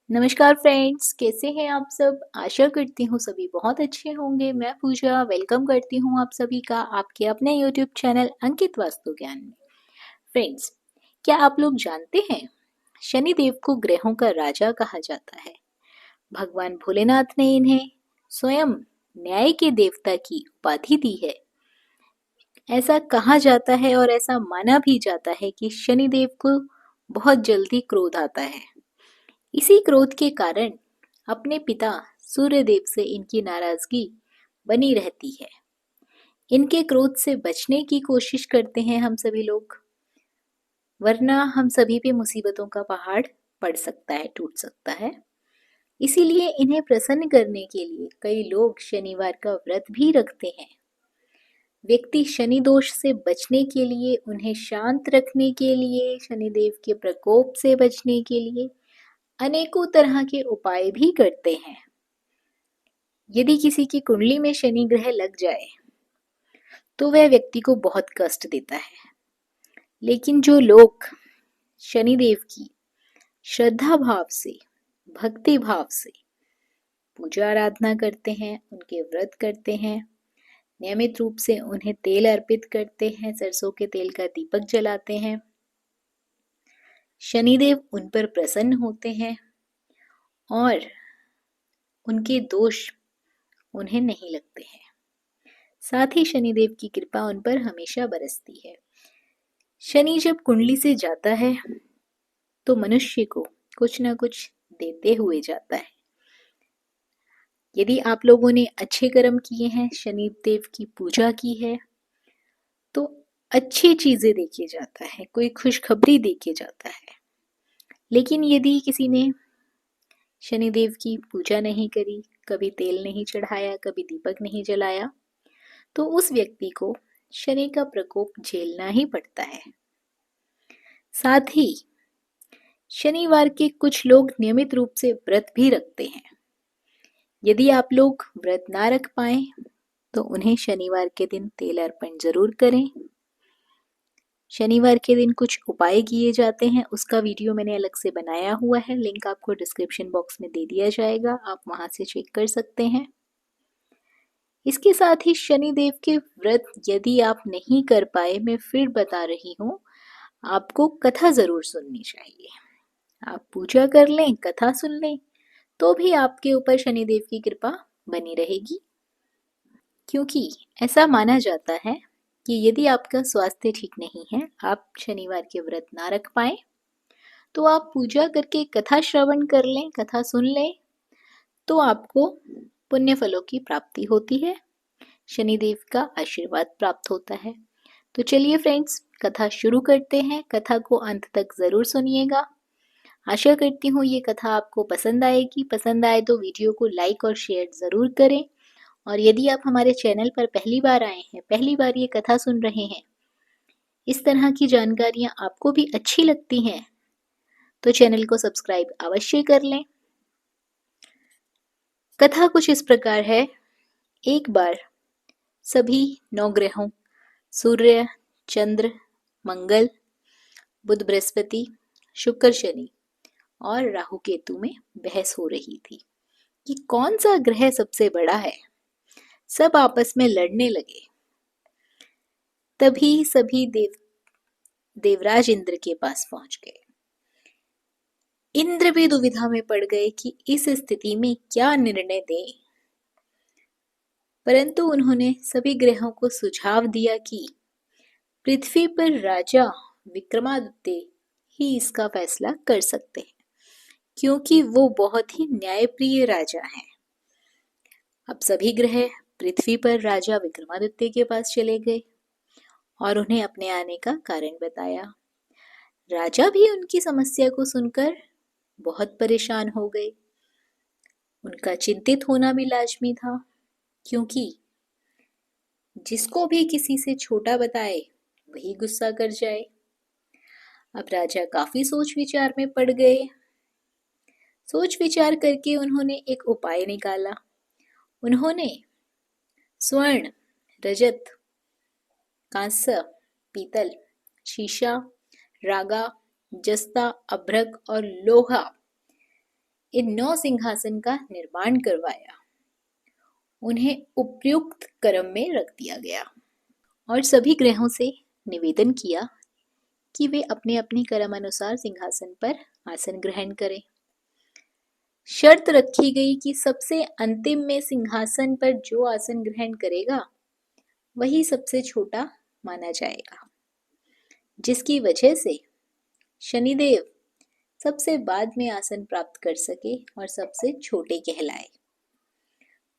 नमस्कार फ्रेंड्स, कैसे हैं आप सब। आशा करती हूँ सभी बहुत अच्छे होंगे। मैं पूजा वेलकम करती हूँ आप सभी का आपके अपने यूट्यूब चैनल अंकित वास्तु ज्ञान में। फ्रेंड्स, क्या आप लोग जानते हैं शनि देव को ग्रहों का राजा कहा जाता है। भगवान भोलेनाथ ने इन्हें स्वयं न्याय के देवता की उपाधि दी है। ऐसा कहा जाता है और ऐसा माना भी जाता है कि शनि देव को बहुत जल्दी क्रोध आता है। इसी क्रोध के कारण अपने पिता सूर्यदेव से इनकी नाराजगी बनी रहती है। इनके क्रोध से बचने की कोशिश करते हैं हम सभी लोग, वरना हम सभी पे मुसीबतों का पहाड़ पड़ सकता है, टूट सकता है। इसीलिए इन्हें प्रसन्न करने के लिए कई लोग शनिवार का व्रत भी रखते हैं। व्यक्ति शनि दोष से बचने के लिए, उन्हें शांत रखने के लिए, शनिदेव के प्रकोप से बचने के लिए अनेकों तरह के उपाय भी करते हैं। यदि किसी की कुंडली में शनि ग्रह लग जाए तो वह व्यक्ति को बहुत कष्ट देता है, लेकिन जो लोग शनिदेव की श्रद्धा भाव से, भक्ति भाव से पूजा आराधना करते हैं, उनके व्रत करते हैं, नियमित रूप से उन्हें तेल अर्पित करते हैं, सरसों के तेल का दीपक जलाते हैं, शनिदेव उन पर प्रसन्न होते हैं और उनके दोष उन्हें नहीं लगते हैं। साथ ही शनिदेव की कृपा उन पर हमेशा बरसती है। शनि जब कुंडली से जाता है तो मनुष्य को कुछ ना कुछ देते हुए जाता है। यदि आप लोगों ने अच्छे कर्म किए हैं, शनिदेव की पूजा की है, तो अच्छी चीजें देके जाता है, कोई खुशखबरी देके जाता है। लेकिन यदि किसी ने शनिदेव की पूजा नहीं करी, कभी तेल नहीं चढ़ाया, कभी दीपक नहीं जलाया, तो उस व्यक्ति को शनि का प्रकोप झेलना ही पड़ता है। साथ ही शनिवार के कुछ लोग नियमित रूप से व्रत भी रखते हैं। यदि आप लोग व्रत ना रख पाए तो उन्हें शनिवार के दिन तेल अर्पण जरूर करें। शनिवार के दिन कुछ उपाय किए जाते हैं, उसका वीडियो मैंने अलग से बनाया हुआ है, लिंक आपको डिस्क्रिप्शन बॉक्स में दे दिया जाएगा, आप वहां से चेक कर सकते हैं। इसके साथ ही शनिदेव के व्रत यदि आप नहीं कर पाए, मैं फिर बता रही हूँ, आपको कथा जरूर सुननी चाहिए। आप पूजा कर लें, कथा सुन लें, तो भी आपके ऊपर शनिदेव की कृपा बनी रहेगी। क्योंकि ऐसा माना जाता है कि यदि आपका स्वास्थ्य ठीक नहीं है, आप शनिवार के व्रत ना रख पाए, तो आप पूजा करके कथा श्रवण कर लें, कथा सुन लें, तो आपको पुण्य फलों की प्राप्ति होती है, शनिदेव का आशीर्वाद प्राप्त होता है। तो चलिए फ्रेंड्स, कथा शुरू करते हैं। कथा को अंत तक जरूर सुनिएगा। आशा करती हूँ ये कथा आपको पसंद आएगी। पसंद आए तो वीडियो को लाइक और शेयर जरूर करें। और यदि आप हमारे चैनल पर पहली बार आए हैं, पहली बार ये कथा सुन रहे हैं, इस तरह की जानकारियां आपको भी अच्छी लगती हैं, तो चैनल को सब्सक्राइब अवश्य कर लें। कथा कुछ इस प्रकार है। एक बार सभी 9 ग्रहों सूर्य, चंद्र, मंगल, बुध, बृहस्पति, शुक्र, शनि और राहु केतु में बहस हो रही थी कि कौन सा ग्रह सबसे बड़ा है। सब आपस में लड़ने लगे। तभी सभी देवराज इंद्र के पास पहुंच गए। इंद्र भी दुविधा में पड़ गए कि इस स्थिति में क्या निर्णय दें, परंतु उन्होंने सभी ग्रहों को सुझाव दिया कि पृथ्वी पर राजा विक्रमादित्य ही इसका फैसला कर सकते हैं, क्योंकि वो बहुत ही न्यायप्रिय राजा हैं। अब सभी ग्रह पृथ्वी पर राजा विक्रमादित्य के पास चले गए और उन्हें अपने आने का कारण बताया। राजा भी उनकी समस्या को सुनकर बहुत परेशान हो गए। उनका चिंतित होना भी लाजमी था, क्योंकि जिसको भी किसी से छोटा बताए वही गुस्सा कर जाए। अब राजा काफी सोच विचार में पड़ गए। सोच विचार करके उन्होंने एक उपाय निकाला। उन्होंने स्वर्ण, रजत, कांस्य, पीतल, शीशा, रागा, जस्ता, अभ्रक और लोहा, इन 9 सिंहासन का निर्माण करवाया। उन्हें उपयुक्त क्रम में रख दिया गया और सभी ग्रहों से निवेदन किया कि वे अपने अपने क्रम अनुसार सिंहासन पर आसन ग्रहण करें। शर्त रखी गई कि सबसे अंतिम में सिंहासन पर जो आसन ग्रहण करेगा वही सबसे छोटा माना जाएगा, जिसकी वजह से शनिदेव सबसे बाद में आसन प्राप्त कर सके और सबसे छोटे कहलाए।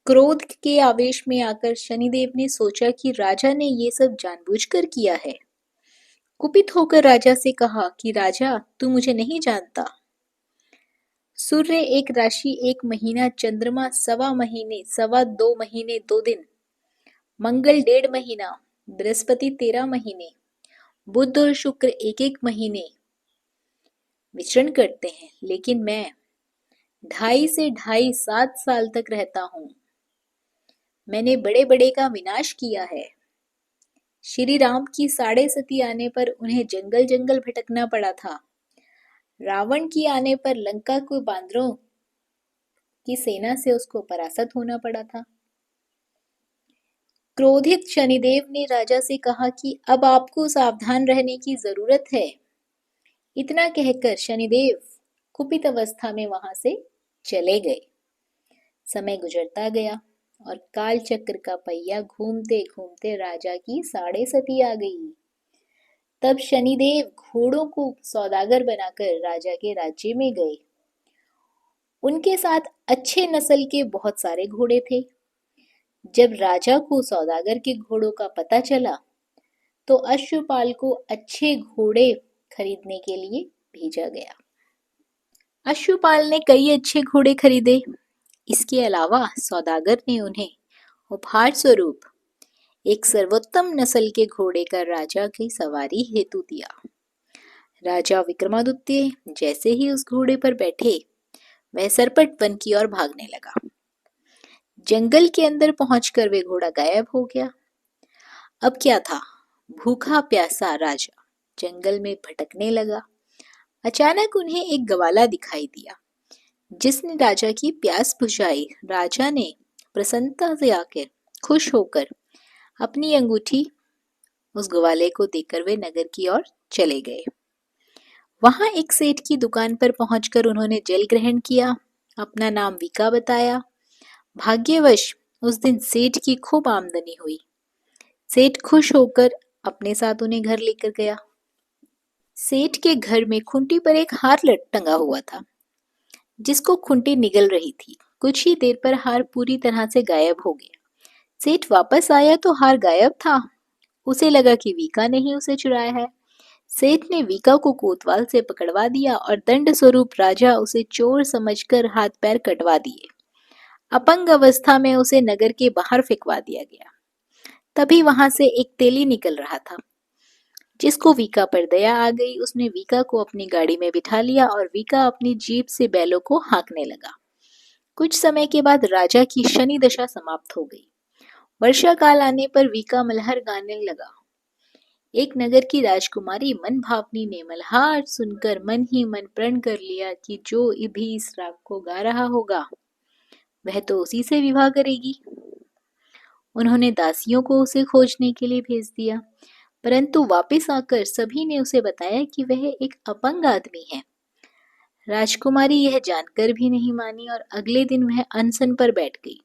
क्रोध के आवेश में आकर शनिदेव ने सोचा कि राजा ने ये सब जानबूझकर किया है। कुपित होकर राजा से कहा कि राजा, तू मुझे नहीं जानता। सूर्य 1 राशि 1 महीना, चंद्रमा 1.25 महीने, 2.25 महीने 2 दिन, मंगल 1.5 महीना, बृहस्पति 13 महीने, बुध और शुक्र 1-1 महीने विचरण करते हैं, लेकिन मैं 2.5 से 2.5-7 साल तक रहता हूँ। मैंने बड़े बड़े का विनाश किया है। श्री राम की 6.5 आने पर उन्हें जंगल जंगल भटकना पड़ा था। रावण की आने पर लंका को बांदरों की सेना से उसको परास्त होना पड़ा था। क्रोधित शनिदेव ने राजा से कहा कि अब आपको सावधान रहने की जरूरत है। इतना कहकर शनिदेव कुपित अवस्था में वहां से चले गए। समय गुजरता गया और काल चक्र का पहिया घूमते घूमते राजा की 6.5 आ गई। तब शनिदेव घोड़ों को सौदागर बनाकर राजा के राज्य में गए। उनके साथ अच्छे नस्ल के बहुत सारे घोड़े थे। जब राजा को सौदागर के घोड़ों का पता चला तो अश्वपाल को अच्छे घोड़े खरीदने के लिए भेजा गया। अश्वपाल ने कई अच्छे घोड़े खरीदे। इसके अलावा सौदागर ने उन्हें उपहार स्वरूप एक सर्वोत्तम नस्ल के घोड़े का राजा की सवारी हेतु दिया। राजा विक्रमादित्य जैसे ही उस घोड़े पर बैठे, वह सरपट वन की ओर भागने लगा। जंगल के अंदर पहुंचकर वे घोड़ा गायब हो गया। अब क्या था, भूखा प्यासा राजा जंगल में भटकने लगा। अचानक उन्हें एक ग्वाला दिखाई दिया, जिसने राजा की प्यास बुझाई। राजा ने प्रसन्नता से आकर खुश होकर अपनी अंगूठी उस ग्वाले को देकर वे नगर की ओर चले गए। वहां एक सेठ की दुकान पर पहुंचकर उन्होंने जल ग्रहण किया, अपना नाम वीका बताया। भाग्यवश उस दिन सेठ की खूब आमदनी हुई। सेठ खुश होकर अपने साथ उन्हें घर लेकर गया। सेठ के घर में खूंटी पर एक हार टंगा हुआ था, जिसको खूंटी निगल रही थी। कुछ ही देर पर हार पूरी तरह से गायब हो गया। सेठ वापस आया तो हार गायब था। उसे लगा कि वीका ने ही उसे चुराया है। सेठ ने वीका को कोतवाल से पकड़वा दिया और दंड स्वरूप राजा उसे चोर समझकर हाथ पैर कटवा दिए। अपंग अवस्था में उसे नगर के बाहर फेंकवा दिया गया। तभी वहां से एक तेली निकल रहा था, जिसको वीका पर दया आ गई। उसने वीका को अपनी गाड़ी में बिठा लिया और वीका अपनी जीप से बैलों को हाँकने लगा। कुछ समय के बाद राजा की शनि दशा समाप्त हो गई। वर्षा काल आने पर वीका मल्हार गाने लगा। एक नगर की राजकुमारी मन भावनी ने मल्हार सुनकर मन ही मन प्रण कर लिया कि जो भी इस राग को गा रहा होगा वह तो उसी से विवाह करेगी। उन्होंने दासियों को उसे खोजने के लिए भेज दिया, परंतु वापस आकर सभी ने उसे बताया कि वह एक अपंग आदमी है। राजकुमारी यह जानकर भी नहीं मानी और अगले दिन वह अनशन पर बैठ गई।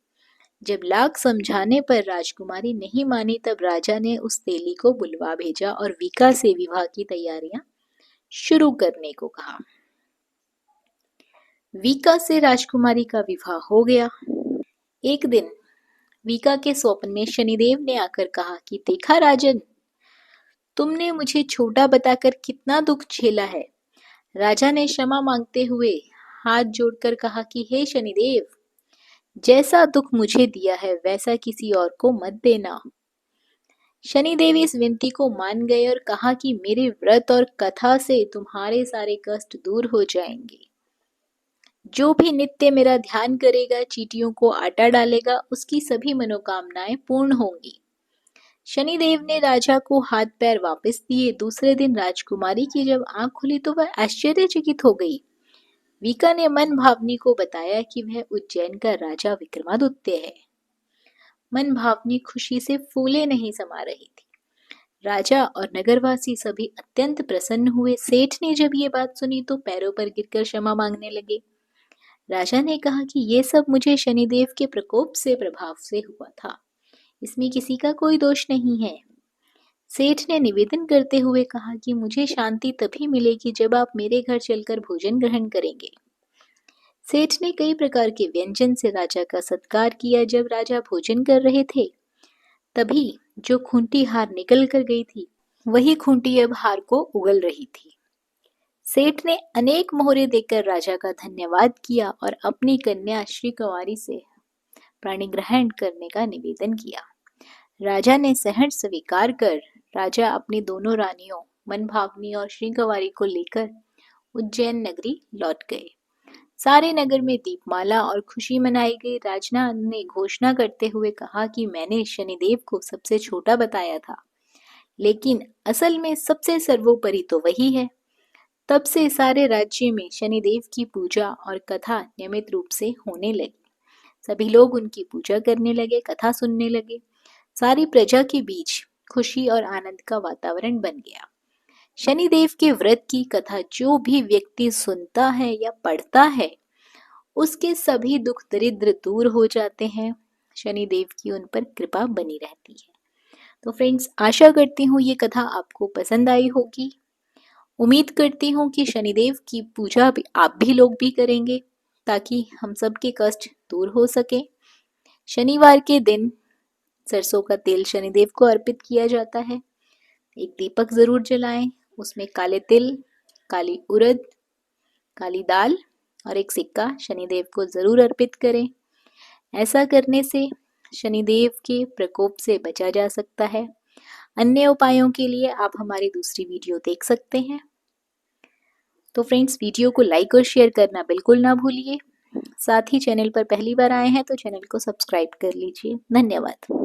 जब लाख समझाने पर राजकुमारी नहीं मानी, तब राजा ने उस तेली को बुलवा भेजा और वीका से विवाह की तैयारियां शुरू करने को कहा। वीका से राजकुमारी का विवाह हो गया। एक दिन वीका के स्वप्न में शनिदेव ने आकर कहा कि देखा राजन, तुमने मुझे छोटा बताकर कितना दुख झेला है। राजा ने क्षमा मांगते हुए हाथ जोड़कर कहा कि हे शनिदेव, जैसा दुख मुझे दिया है वैसा किसी और को मत देना। शनिदेव इस विनती को मान गए और कहा कि मेरे व्रत और कथा से तुम्हारे सारे कष्ट दूर हो जाएंगे। जो भी नित्य मेरा ध्यान करेगा, चींटियों को आटा डालेगा, उसकी सभी मनोकामनाएं पूर्ण होंगी। शनिदेव ने राजा को हाथ पैर वापस दिए। दूसरे दिन राजकुमारी की जब आंख खुली तो वह आश्चर्यचकित हो गई। वीका ने मन भावनी को बताया कि वह उज्जैन का राजा विक्रमादित्य है। मन भावनी खुशी से फूले नहीं समा रही थी। राजा और नगरवासी सभी अत्यंत प्रसन्न हुए। सेठ ने जब ये बात सुनी तो पैरों पर गिरकर क्षमा मांगने लगे। राजा ने कहा कि ये सब मुझे शनिदेव के प्रकोप से प्रभाव से हुआ था, इसमें किसी का कोई दोष नहीं है। सेठ ने निवेदन करते हुए कहा कि मुझे शांति तभी मिलेगी जब आप मेरे घर चलकर भोजन ग्रहण करेंगे। सेठ ने कई प्रकार के व्यंजन से राजा का सत्कार किया। जब राजा भोजन कर रहे थे तभी जो खूंटी हार निकल कर गई थी, वही खूंटी अब हार को उगल रही थी। सेठ ने अनेक मोहरे देकर राजा का धन्यवाद किया और अपनी कन्या श्री कुंवारी से प्राणी ग्रहण करने का निवेदन किया। राजा ने सहर्ष स्वीकार कर राजा अपनी दोनों रानियों मनभावनी और श्री कुंवारी को लेकर उज्जैन नगरी लौट गए। सारे नगर में दीपमाला और खुशी मनाई गई। राजा ने घोषणा करते हुए कहा कि मैंने शनिदेव को सबसे छोटा बताया था, लेकिन असल में सबसे सर्वोपरि तो वही है। तब से सारे राज्य में शनिदेव की पूजा और कथा नियमित रूप से होने लगी। सभी लोग उनकी पूजा करने लगे, कथा सुनने लगे। सारी प्रजा के बीच खुशी और आनंद का वातावरण बन गया। शनिदेव के व्रत की कथा जो भी व्यक्ति सुनता है या पढ़ता है, उसके सभी दुख दरिद्र दूर हो जाते हैं। शनिदेव की उन पर कृपा बनी रहती है। तो फ्रेंड्स, आशा करती हूँ ये कथा आपको पसंद आई होगी। उम्मीद करती हूँ कि शनिदेव की पूजा भी आप भी लोग भी करेंगे, ताकि हम सबके कष्ट दूर हो सके। शनिवार के दिन सरसों का तेल शनिदेव को अर्पित किया जाता है। एक दीपक जरूर जलाएं, उसमें काले तिल, काली उड़द, काली दाल और एक सिक्का शनिदेव को जरूर अर्पित करें। ऐसा करने से शनिदेव के प्रकोप से बचा जा सकता है। अन्य उपायों के लिए आप हमारी दूसरी वीडियो देख सकते हैं। तो फ्रेंड्स, वीडियो को लाइक और शेयर करना बिल्कुल ना भूलिए। साथ ही चैनल पर पहली बार आए हैं तो चैनल को सब्सक्राइब कर लीजिए। धन्यवाद।